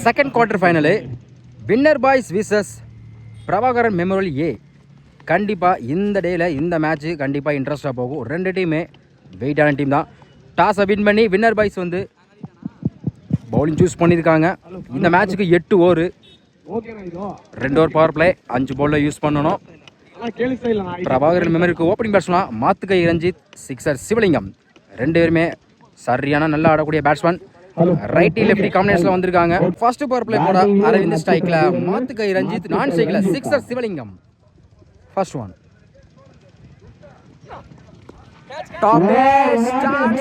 Second quarter final winner boys versus Prabhakaran memorial A. கண்டிப்பாக இந்த டேயில் இந்த மேட்ச்சு கண்டிப்பாக இன்ட்ரெஸ்ட்டாக போகும். ரெண்டு டீமே வெயிட்டான டீம் தான். டாஸை வின் பண்ணி வின்னர் பாய்ஸ் வந்து பவுலிங் சூஸ் பண்ணியிருக்காங்க. இந்த மேட்ச்சுக்கு 8 ஓவர், 2 ஓவர் பவர் பிளே, 5 பாலில் யூஸ் பண்ணணும். பிரபாகரன் மெமரிக்கு ஓப்பனிங் பேட்ஸ்மேன் மாத்துக்கை ரஞ்சித், சிக்ஸர் சிவலிங்கம், ரெண்டு பேருமே சரியான நல்லா ஆடக்கூடிய பேட்ஸ்மேன். ரைட்டி லெஃப்டி காம்பினேஷன்ல வந்திருக்காங்க. ஃபர்ஸ்ட் பவர் பிளே போட அரவிந்த் ஸ்ட்ரைக்ல, மாத்துக்கை ரஞ்சித் நான் ஸ்ட்ரைக்ல, சிக்ஸர் சிவலிங்கம். ஃபர்ஸ்ட் ஒன் டாப் ஸ்டார்ட்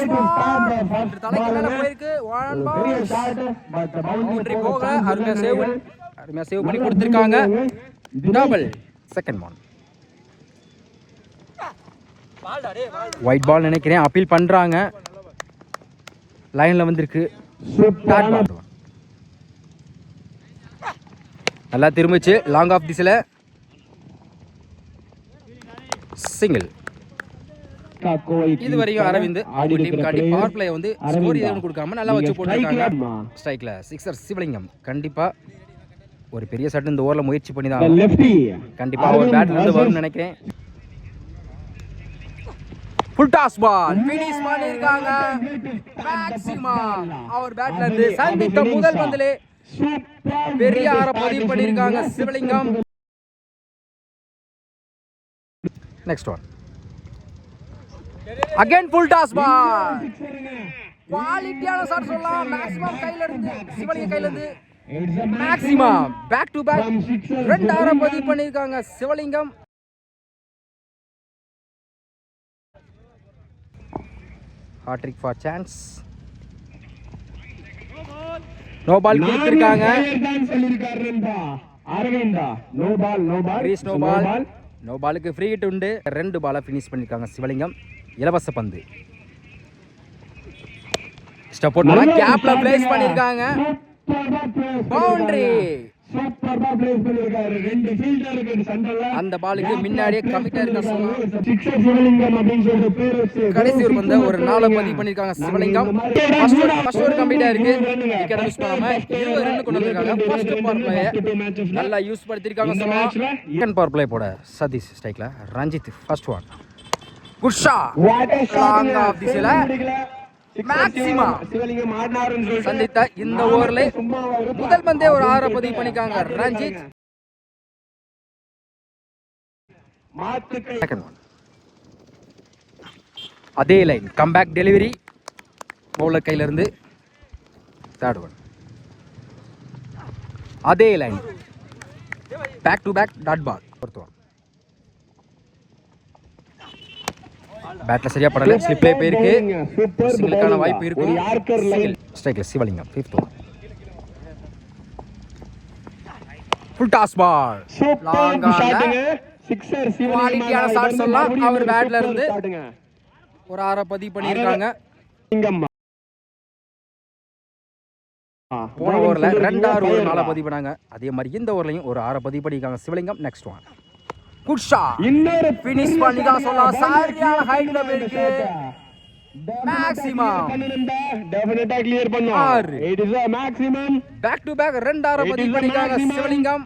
தலைக்கு மேல போயிருக்கு. ஒன் பவுண்டரி போக அருமையா சேவ் பண்ணி கொடுத்திருக்காங்க. Double. Second one white ball நினைக்கிறேன், அப்பீல் பண்றாங்க. லைன்ல வந்திருக்கு. நல்லா திரும்பிச்சு லாங் ஆஃப் திஸ்ல சிங்கிள். இதுவரையும் அரவிந்த் அவங்க டீம் காட்டி பவர் பிளே வந்து ஸ்கோர் எதுவும் கொடுக்காம நல்லா வச்சு போட்டுருக்காங்க. ஸ்ட்ரைக்ல சிக்ஸர் சிவலிங்கம். கண்டிப்பா ஒரு பெரிய சட்டு இந்த ஓவர்ல முயற்சி பண்ணி தான் கண்டிப்பா அவர் பேட்ல இருந்து வரும்னு நினைக்கிறேன். ஃபுல் டாஸ் பால் ஃபினிஷ் பண்ணிருக்காங்க. மேக்ஸிமம் அவர் பேட்ல இருந்து சந்தித்த முதல் பந்திலே பெரிய ஆற பதிவு பண்ணிருக்காங்க Sivalingam. Next one again full toss ball. குவாலிட்டியான ஷாட் சொல்லலாம். மேக்ஸிமம் கையில இருந்து சிவலிங்கம் கையில இருந்து மேக்ஸிமம் பேக் டு பேக் 2 ஆற பதிவு பண்ணிருக்காங்க Sivalingam. Hattrick for chance. No ball கொடுத்திருக்காங்க. நோ பாலுக்கு ஃப்ரீ ஹிட் உண்டு. 2 பாலை ஃபினிஷ் பண்ணிருக்காங்க சிவலிங்கம். இலவச பந்து ஸ்டெப் அவுட் பண்ண கேப்ல பிளேஸ் பண்ணிருக்காங்க. பவுண்டரி. அந்த பாலுக்கு முன்னாடியே கமிட்டா இருக்க கடைசி ஒரு பந்த ஒரு 4 பதிவு பண்ணிருக்காங்க சிவலிங்கம். ஃபர்ஸ்ட் ஒரு கம்ப்ளீட்டா இருக்கு. விக்கெட் மிஸ் பண்ணாம 20 ரன் கொண்டு வந்திருக்காங்க. ஃபர்ஸ்ட் பவர் பிளே நல்லா யூஸ் படுத்திருக்காங்க. செகண்ட் பவர் பிளே போட சதீஷ் ஸ்ட்ரைக்ல, Ranjith first one good shot long off திஸ்ல மேக்ஸிமம் சந்தித்த இந்த ஓவர்ல முதல் பந்தே ஒரு 6 பதிவு பண்ணிருக்காங்க ரஞ்சித். செகண்ட் ஒன் அதே லைன் கம்பேக் டெலிவரி பவுலர் கையில இருந்து. தேர்ட் ஒன் அதே line back to back dot ball. Fourth one பேட்ல சரியா படல, ஸ்லிப்லே போயிருக்கு. சிங்கிளுக்கான வாய்ப்பு இருக்கு. சிங்கிள் ஸ்ட்ரைக்ல Sivalingam. Fifth one full toss ball long on sixer குவாலிட்டியான ஷாட் சொல்லலாம். அவர் பேட்ல இருந்து ஒரு 6 பதிவு பண்ணிருக்காங்க. போன ஓவர்ல 2 6 ஒரு 4 பதிவு பண்ணாங்க. அதே மாதிரி இந்த ஓவர்லயும் ஒரு 6 பதிவு பண்ணிருக்காங்க Sivalingam. Next one good shot finish பண்ணி தான் சொல்லலாம். சரியான ஹைட்ல போயிருக்கு. மேக்ஸிமம் டெஃபினட்டா கிளியர் பண்ணுவார். It is a maximum back to back 2 6 பதிவு பண்ணிருக்காங்க சிவலிங்கம்.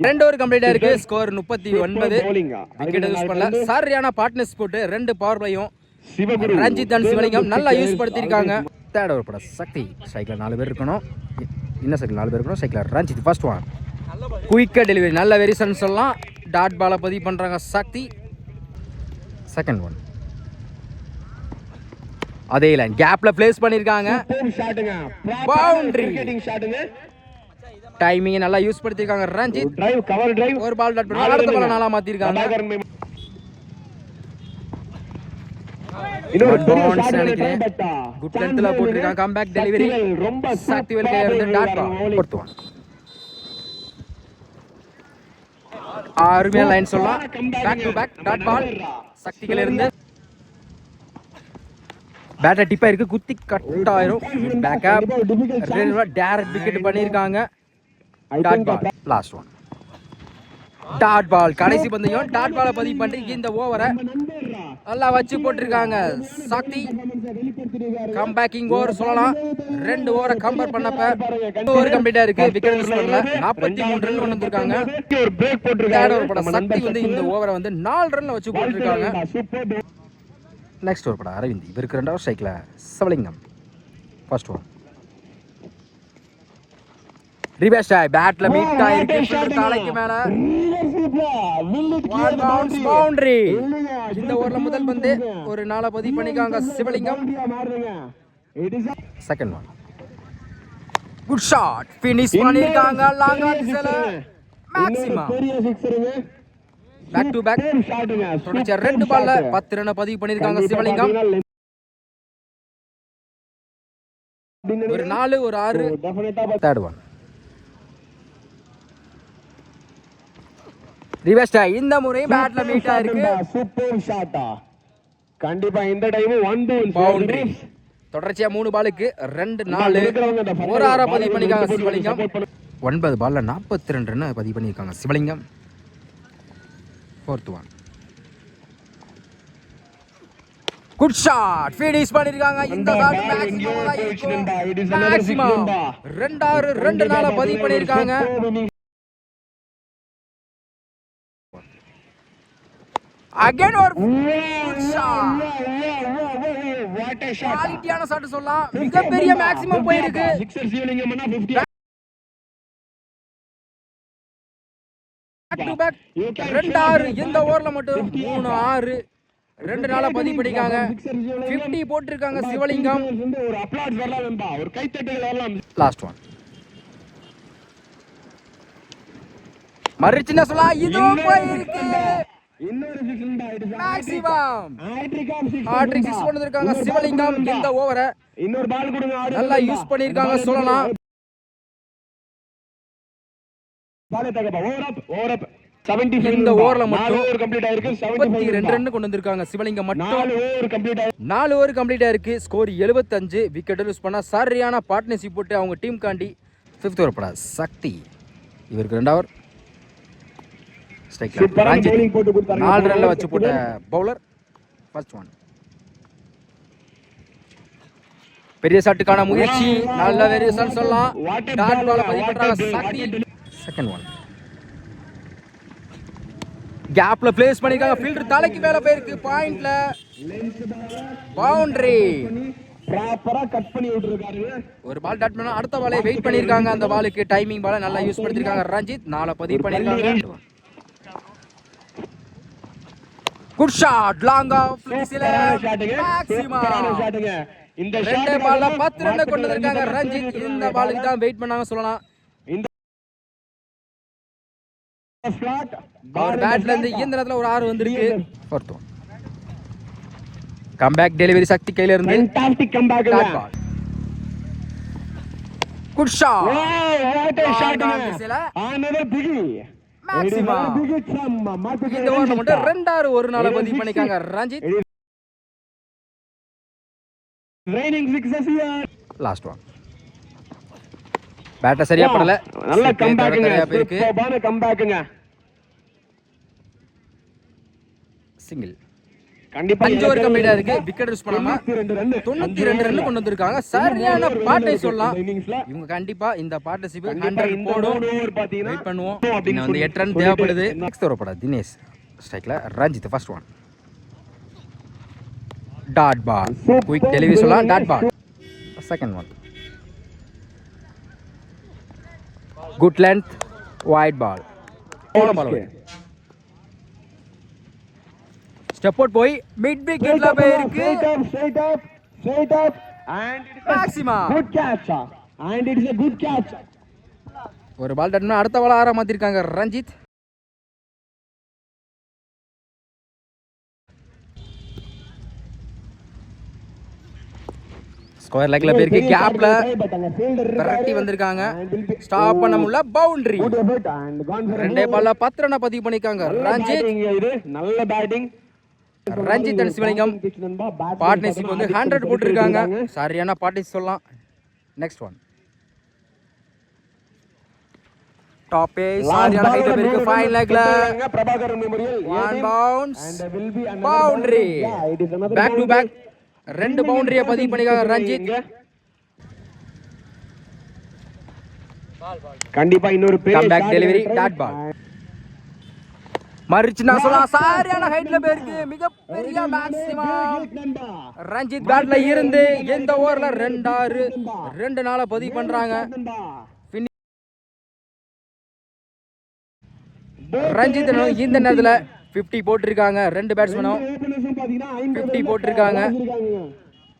2 ஓவர் கம்ப்ளீட்டா இருக்கு. ஸ்கோர் 39. விக்கெட் யூஸ் பண்ணல. சரியான பார்ட்னர்ஸ் போட்டு 2 பவர் பிளேயும் ரஞ்சித் அண்ட் சிவலிங்கம் நல்லா யூஸ் படுத்திருக்காங்க. தேர்ட் ஓவர் போட சக்தி ஸ்ட்ரைக்ல 4 பேர் இருக்கணும். இன்னும் சைக்கிள் 4 பேர் இருக்கணும். ஸ்ட்ரைக்ல ரஞ்சித் ஃபர்ஸ்ட் ஒன் குயிக்கா டெலிவரி நல்ல வெரிசன் சொல்லலாம். டாட் பாலை பதிவு பண்றாங்க சக்தி. செகண்ட் ஒன் அதே லைன் கேப்ல பிளேஸ் பண்ணிருக்காங்க. பவுண்டரி. டைமிங் நல்லா யூஸ் படுத்திருக்காங்க ரஞ்சித். ஒரு பால் டாட் பண்ணி அடுத்த பால் நாலா மாத்திருக்காங்க. குட் லென்த்ல போட்டுருக்காங்க. கம்பேக் டெலிவரி சக்தி வெளியே இருந்து டாட் பால். ஃபோர்த் ஒன் அருமையான லைன் சொல்லலாம். Back to back dot ball சக்திகள் இருந்து பேட்டர் டிப்பா இருக்கு. குத்தி கட் ஆயிரும். பேக்கப் டைரக்ட் விக்கெட் பண்ணிருக்காங்க. Dot ball last one dot ball கடைசி பந்தையும் டாட் பாலை பதிவு பண்ணி இந்த ஓவரை நல்லா வச்சு போட்டிருக்காங்க சக்தி. கம்பேக்கிங் ஓவர் சொல்லலாம். 2 ஓவரை கம்பேர் பண்ணப்ப 2 ஓவர் கம்ப்ளீட்டா இருக்கு. விக்கெட் மிஸ் பண்ணல. 43 ரன் கொண்டு வந்திருக்காங்க. தேர்ட் ஓவர் பட சக்தி வந்து இந்த ஓவரை வந்து 4 ரன்ல வச்சு போட்டிருக்காங்க. நெக்ஸ்ட் ஓவர் பட அரவிந்த். இவருக்கு 2வது ஸ்ட்ரைக்ல சிவலிங்கம். ஃபர்ஸ்ட் ஓவர் ரிவர்ஸ் டாய் பேட்ல மீட் ஆயிருக்கு. தலைக்கு மேல பவுண்டரி. இந்த ஓவர்ல முதல் பந்து ஒரு 4 பதிவு பண்ணிருக்காங்க Sivalingam. Second one good shot finish பண்ணிருக்காங்க. லாங் ஆன் செல மேக்ஸிமம் பேக் டு பேக் தொடர்ச்சியா 2 பால்ல 10 ரன் பதிவு பண்ணிருக்காங்க சிவலிங்கம். ஒரு 4 ஒரு 6. தேர்ட் ஒன் ரிவர்ஸ் டாய். இந்த முறை பேட்ல மீட் ஆயிருக்கு. சூப்பர் ஷாட்டா. கண்டிப்பா இந்த டைம் 1 பவுண்டரி. தொடர்ச்சியா 3 பாலுக்கு 2 4 ஒரு 6 பதிவு பண்ணிருக்காங்க சிவலிங்கம். 9 பால்ல 42 ரன் பதிவு பண்ணிருக்காங்க Sivalingam. Fourth one good shot finish பண்ணிருக்காங்க. இந்த ஷாட் மேக்ஸிமம் 2 4 பதிவு பண்ணிருக்காங்க. Again or குவாலிட்டியான ஷாட் சொல்லலாம். மிகப்பெரிய மேக்ஸிமம் போயிருக்கு. Back to back 2 6. இந்த ஓவர்ல மட்டும் 3 6 2 4 பதிவு பண்ணிருக்காங்க. 50 போட்டிருக்காங்க சிவலிங்கம். லாஸ்ட் ஒன் மறுச்சினா சொல்லலாம். இதுவும் போயிருக்கு. மேக்ஸிமம் ஹாட்ரிக் 6 கொண்டு வந்திருக்காங்க சிவலிங்கம். இந்த ஓவரை இன்னொரு பால் கொடுங்க. நல்லா யூஸ் பண்ணிருக்காங்க சொல்லலாம். இந்த ஓவர்ல மட்டும் 72 ரன் கொண்டு வந்திருக்காங்க சிவலிங்கம். மட்டும் 4 ஓவர் கம்ப்ளீட் ஆயிருக்கு. ஸ்கோர் 75. விக்கெட் லூஸ் பண்ணா சரியான பார்ட்னர்ஷிப் போட்டு அவங்க டீம் காண்டி 5th ஓவர் பட சக்தி. இவருக்கு 2 ஓவர் 4 ரன்ல வச்சு போட்ட பவுலர். ஃபர்ஸ்ட் ஒன் பெரிய ஷாட்டுக்கான முயற்சி. நல்ல வேரியேஷன் சொல்லலாம். டாட் பால் பதிவு பண்றாங்க சக்தி. செகண்ட் ஒன் கேப்ல பிளேஸ் பண்ணிருக்காங்க. ஃபீல்டர் தலைக்கு மேல போயிருக்கு. பாயிண்ட்ல பவுண்டரி. ப்ராப்பரா கட் பண்ணி விட்டுருக்காரு. ஒரு பால் டாட் பண்ணா அடுத்த பாலை வெயிட் பண்ணிருக்காங்க. அந்த பாலுக்கு டைமிங் பாலை நல்லா யூஸ் பண்ணிருக்காங்க ரஞ்சித். 4 பதிவு பண்ணிருக்காங்க. Good shot long off maximum. இந்த 2 பால்ல 10 ரன் கொண்டு வந்திருக்காங்க ரஞ்சித். இந்த பாலுக்கு தான் வெயிட் பண்ணாங்க சொல்லலாம். அவர் பேட்ல இருந்து இந்த நேரத்துல ஒரு 6 வந்திருக்கு. Fourth one comeback delivery Sakthi கையில இருந்து. Fantastic comeback. Good shot. What a shot. Another biggie maximum. இந்த ஓவர்ல மட்டும் 2 6 ஒரு 4 பதிவு பண்ணிருக்காங்க Ranjith. Raining 6 here. Last one பேட்ட சரியா படல. நல்ல கம்பேக்ங்க. சூப்பரான கம்பேக்ங்க. சிங்கிள் கண்டிப்பா 5 ஓவர் கம்ப்ளீட் ஆயிருக்கு. விக்கெட் லூஸ் பண்ணாம 92 ரன் கொண்டு வந்திருக்காங்க. சரியான பாட்டை சொல்லலாம். இவங்க கண்டிப்பா இந்த பார்ட்னர்ஷிப் 100 போடும். வெயிட் பண்ணுவோம். இன்னும் வந்து 8 ரன் தேவைப்படுது. நெக்ஸ்ட் ஓவர் பட தினேஷ் ஸ்ட்ரைக்ல Ranjith. First one dot ball. Quick delivery சொல்லலாம். Dot ball. Second one good length wide ball. போன பால் ஸ்டெப் அவுட் போய் மிட் விக்கெட்ல போய் இருக்கு. Straight up and it is maximum good catch and it is a good catch. ஒரு பால் டட்னா அடுத்த பால் 6 மாத்திருக்காங்க Ranjith. Square லெக்ல போயிருக்கு. கேப்ல விரட்டி வந்திருக்காங்க. ஸ்டாப் பண்ண முடியல. பவுண்டரி. 2 பால்ல 10 ரன் பதிவு பண்ணிருக்காங்க ரஞ்சித். நல்ல batting Ranjith and Sivalingam. Partnership வந்து 100 போட்டிருக்காங்க. சரியான பார்ட்னர்ஷிப் சொல்லலாம். நெக்ஸ்ட் ஒன் டாப் பேஸ் சரியான ஹைட்ல இருக்கு ஃபைன் லெக்ல Prabhakaran memorial one bounce and there will be another boundary boundary. Yeah, it is another back to boundary. Back ரெண்டு பவுண்டரியை பதிவு பண்ணிருக்காங்க ரஞ்சித். இங்க. கண்டிப்பா இன்னொரு பெரிய come back shot delivery try. Dot ball மறிச்சு நான் சொல்லலாம் சரியான ஹைட்ல போயிருக்கு மிகப்பெரிய மேக்ஸிமம் நண்பா. ரஞ்சித் பேட்ல இருந்து எந்த ஓவர்ல 2 2 நாள பதிவு பண்றாங்க. நண்பா. ரஞ்சித் இந்த நேரத்துல 50 போட்டிருக்காங்க ரெண்டு பேட்ஸ்மேனும் openers-ம் பாத்தீங்கன்னா 50 50 போட்டிருக்காங்க. வச்சிருக்காங்க.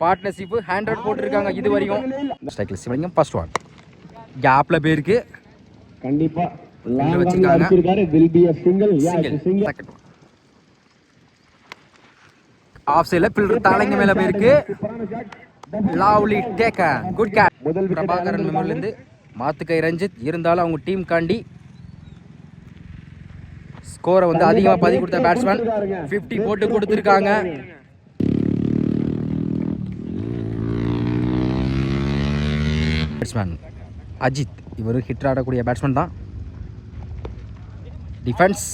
பார்ட்னர்ஷிப் 100 போட்டிருக்காங்க இது வரையும். ஸ்ட்ரைக்ல சிவலிங்கம் ஃபர்ஸ்ட் ஒன் கேப்ல போயிருக்கு கண்டிப்பா உள்ள வச்சிருக்காங்க. வச்சிருக்காரு will be a single. Yeah, single it's a single. Second one off சைடுல பில்டர் தலைங்க மேல போயிருக்கு. Lovely taken good catch. முதல் wicket பிரபாகரன் மெமோரில இருந்து மாத்துக்கை ரஞ்சித் இருந்தாலும் அவங்க டீம் காண்டி ஸ்கோரை வந்து அதிகமா பதிவு கொடுத்த பேட்ஸ்மேன் 50 போட்டு கொடுத்திருக்காங்க. பேட்ஸ்மேன் அஜித் இவர் ஹிட் ஆடக்கூடிய பேட்ஸ்மேன் தான். டிஃபென்ஸ்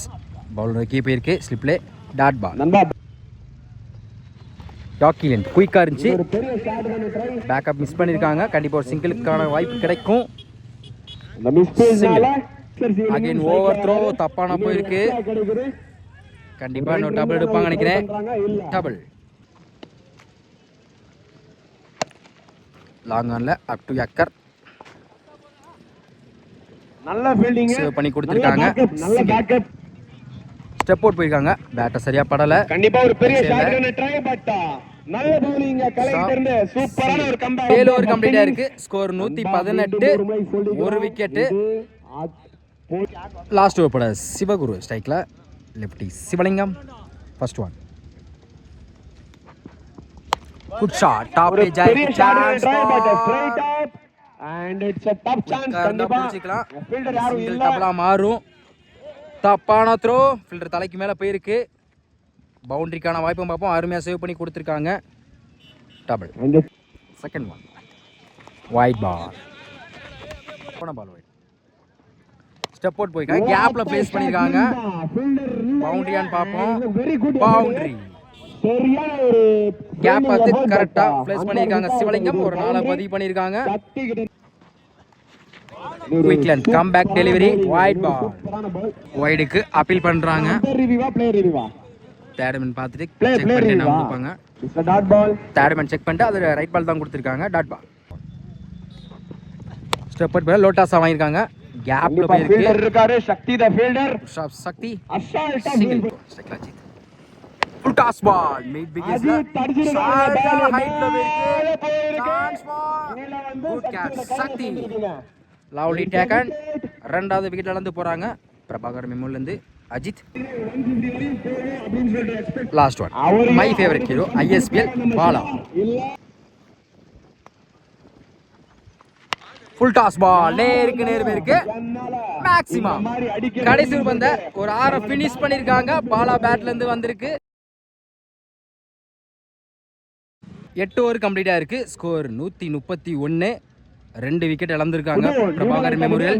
பவுலர் கீ போயிருக்கு ஸ்லிப்லே டாட் பால். நண்பா டாக்கிலன் குயிக்கா இருந்துச்சு ஒரு பெரிய ஷாட் பண்ணி ட்ரை. பேக்கப் மிஸ் பண்ணிருக்காங்க. கண்டிப்பா ஒரு சிங்கிளுக்கான வாய்ப்பு கிடைக்கும். அந்த மிஸ் பேஸ்னால அகைன் ஓவர் த்ரோ தப்பான போயிருக்கு. கிடைக்குது. கண்டிப்பா இன்னொரு டபுள் எடுப்பாங்க நினைக்கிறேன். டபுள் லாங் ஆன்ல அப் டு அக்கர் நல்ல ஃபீல்டிங் சேவ் பண்ணி கொடுத்திருக்காங்க. நல்ல பேக்கப். ஸ்டெப் அவுட் போயிருக்காங்க. பேட்டர் சரியா படல. கண்டிப்பா ஒரு பெரிய ஷாட் பண்ணி ட்ரை பட்டா நல்ல பவுலிங் கலெக்ட் இருந்து சூப்பரான ஒரு கம்பேக். 7 ஓவர் கம்ப்ளீட் ஆயிருக்கு. ஸ்கோர் 118 ஒரு விக்கெட். லாஸ்ட் ஓவர் போட சிவகுரு ஸ்ட்ரைக்ல lefty Sivalingam first one good shot top edge பெரிய shot try but straight up and it's a tough chance. கண்டிப்பா புடிச்சிக்கலாம். ஃபீல்டர் யாரும் சிங்கிள் இல்ல. டபுளா மாறும். தப்பான த்ரோ ஃபீல்டர் தலைக்கு மேல போயிருக்கு. பவுண்டரிக்கான வாய்ப்பும் பார்ப்போம். அருமையா சேவ் பண்ணி கொடுத்திருக்காங்க. டபுள் அந்த செகண்ட் ஒன் வைட் பால் போன பால் வைட் ஸ்டெப் அவுட் போயிருக்காங்க. கேப்ல பிளேஸ் பண்ணிருக்காங்க. பவுண்டரியான்னு பார்ப்போம். வெரி குட் பவுண்டரி சரியான ஒரு கேப் பார்த்து கரெக்டா பிளேஸ் பண்ணிருக்காங்க. சிவலிங்கம் ஒரு நாளை பதிவு பண்ணிருக்காங்க. Quick length come back delivery wide ball வைடுக்கு அப்பீல் பண்றாங்க. பிளேயர் ரிவ்யூவா தேர்ட்மேன் பார்த்துட்டு Play, செக் play பண்ணிட்டு review. கொடுப்பாங்க. It's a dot ball. Third man check பண்ணிட்டு அது ரைட் பால் தான் கொடுத்திருக்காங்க. Dot ball step out ball லோட்டாஸா வாங்கிருக்காங்க. கேப்ல கண்டிப்பா போயிருக்கு. ஃபீல்டர் இருக்காரு சக்தி த ஃபீல்டர் சக்தி அசால்ட்டா single field strike Ajith full toss ball மீட் பிகின்ஸ் அஜித் அடிச்சிருக்காங்க பால் ஹைட்ல போயிருக்கு. போயிருக்கு சான்ஸ் பால் கீழ வந்து good catch Shakti Shakti lovely taken. ரெண்டாவது விக்கெட் இழந்து போறாங்க. பிரபாகர் மெமோல இருந்து Ajith. Last one my favourite hero ISPL Bala full toss ball நேருக்கு நேர் போயிருக்கு. மேக்ஸிமம் கடைசி வந்த ஒரு 6 ஃபினிஷ் பண்ணிருக்காங்க. பாலா பேட்ல இருந்து வந்திருக்கு. 8 ஓவர் கம்ப்ளீட் ஆயிருக்கு. ஸ்கோர் 131 2 விக்கெட் இழந்திருக்காங்க பிரபாகர் மெமோரியல்.